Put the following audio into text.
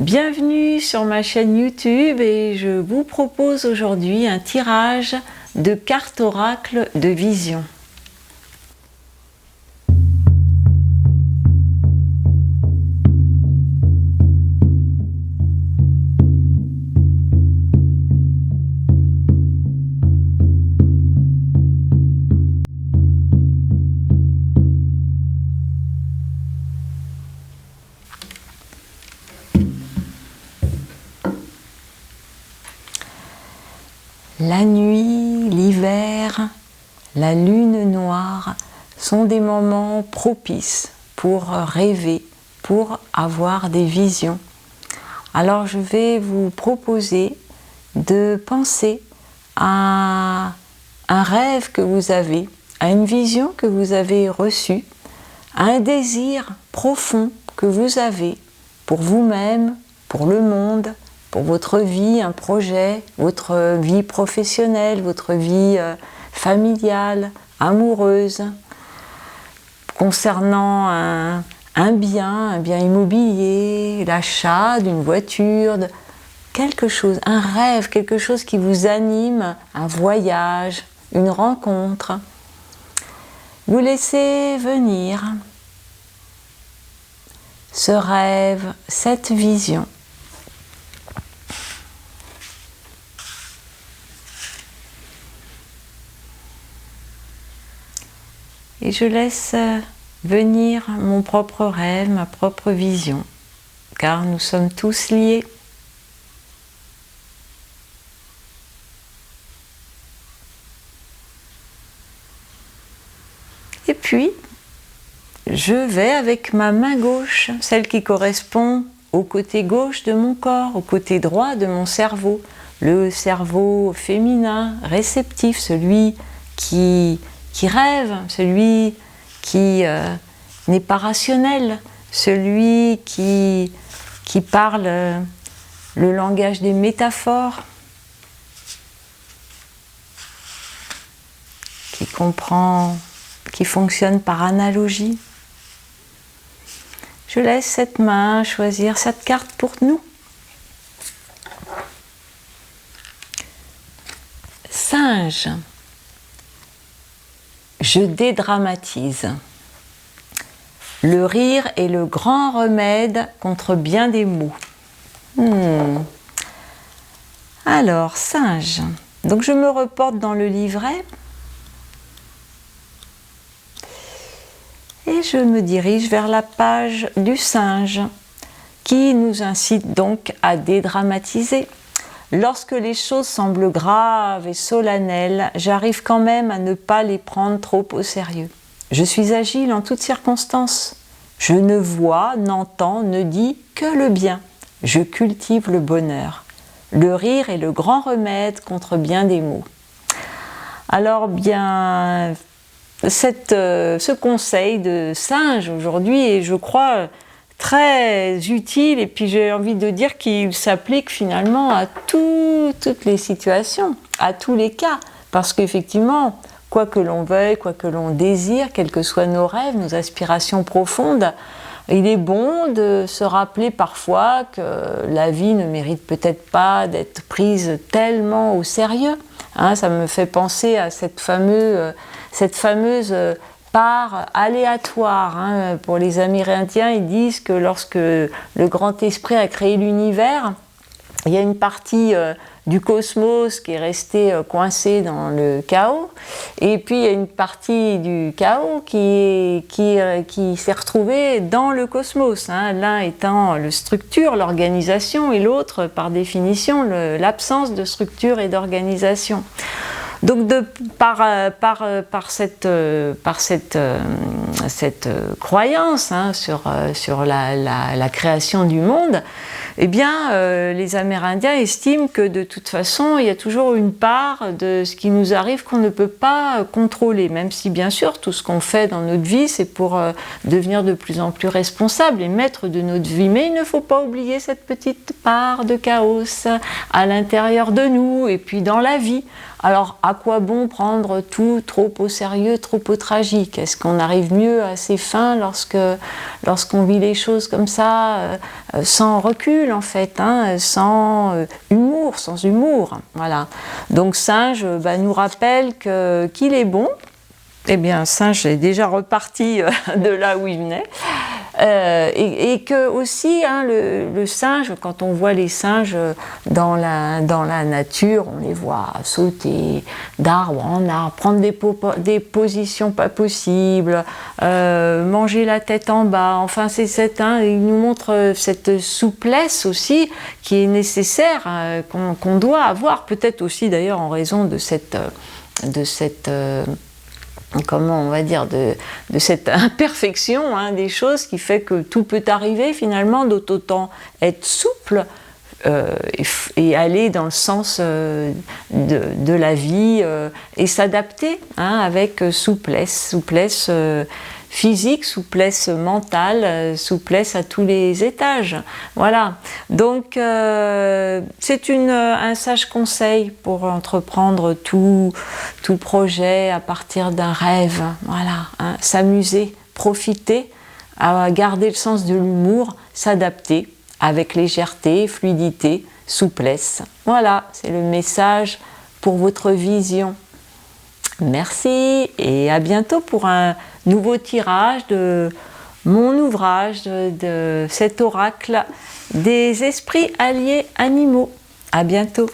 Bienvenue sur ma chaîne YouTube et je vous propose aujourd'hui un tirage de cartes oracle de vision. La nuit, l'hiver, la lune noire sont des moments propices pour rêver, pour avoir des visions. Alors je vais vous proposer de penser à un rêve que vous avez, à une vision que vous avez reçue, à un désir profond que vous avez pour vous-même, pour le monde, pour votre vie, un projet, votre vie professionnelle, votre vie familiale, amoureuse, concernant un bien immobilier, l'achat d'une voiture, quelque chose, un rêve, quelque chose qui vous anime, un voyage, une rencontre. Vous laissez venir ce rêve, cette vision. Et je laisse venir mon propre rêve, ma propre vision, car nous sommes tous liés. Et puis, je vais avec ma main gauche, celle qui correspond au côté gauche de mon corps, au côté droit de mon cerveau, le cerveau féminin, réceptif, celui qui rêve, celui qui n'est pas rationnel, celui qui parle le langage des métaphores, qui comprend, qui fonctionne par analogie. Je laisse cette main choisir cette carte pour nous. Singe. Je dédramatise. Le rire est le grand remède contre bien des maux. Alors, singe. Donc je me reporte dans le livret et je me dirige vers la page du singe qui nous incite donc à dédramatiser. Lorsque les choses semblent graves et solennelles, j'arrive quand même à ne pas les prendre trop au sérieux. Je suis agile en toutes circonstances. Je ne vois, n'entends, ne dis que le bien. Je cultive le bonheur. Le rire est le grand remède contre bien des maux. Alors bien, ce conseil de singe aujourd'hui est, je crois, très utile, et puis j'ai envie de dire qu'il s'applique finalement à toutes les situations, à tous les cas, parce qu'effectivement, quoi que l'on veuille, quoi que l'on désire, quels que soient nos rêves, nos aspirations profondes, il est bon de se rappeler parfois que la vie ne mérite peut-être pas d'être prise tellement au sérieux. Ça me fait penser à cette fameuse part aléatoire. Pour les Amérindiens, ils disent que lorsque le grand esprit a créé l'univers, il y a une partie du cosmos qui est restée coincée dans le chaos, et puis il y a une partie du chaos qui s'est retrouvée dans le cosmos, l'un étant la structure, l'organisation, et l'autre, par définition, l'absence de structure et d'organisation. Donc par cette croyance sur la création du monde, eh bien, les Amérindiens estiment que de toute façon, il y a toujours une part de ce qui nous arrive qu'on ne peut pas contrôler, même si bien sûr tout ce qu'on fait dans notre vie, c'est pour devenir de plus en plus responsable et maître de notre vie. Mais il ne faut pas oublier cette petite part de chaos à l'intérieur de nous et puis dans la vie. Alors, à quoi bon prendre tout trop au sérieux, trop au tragique? Est-ce qu'on arrive mieux à ses fins lorsqu'on vit les choses comme ça, sans recul en fait, hein, sans humour, sans humour? Voilà. Donc Singe nous rappelle qu'il est bon. Eh bien, Singe est déjà reparti de là où il venait. Et que aussi, hein, le singe, quand on voit les singes dans la nature, on les voit sauter d'arbre en arbre, prendre des positions pas possibles, manger la tête en bas. Enfin, il nous montre cette souplesse aussi qui est nécessaire, qu'on doit avoir, peut-être aussi d'ailleurs en raison de cette comment on va dire, de cette imperfection hein, des choses qui fait que tout peut arriver finalement, d'autant être souple et aller dans le sens de la vie et s'adapter hein, avec souplesse physique, souplesse mentale, souplesse à tous les étages. Voilà. Donc, c'est un sage conseil pour entreprendre tout projet à partir d'un rêve. Voilà. Hein, s'amuser, profiter, à garder le sens de l'humour, s'adapter avec légèreté, fluidité, souplesse. Voilà, c'est le message pour votre vision. Merci et à bientôt pour un nouveau tirage de mon ouvrage, de cet oracle des esprits alliés animaux. À bientôt.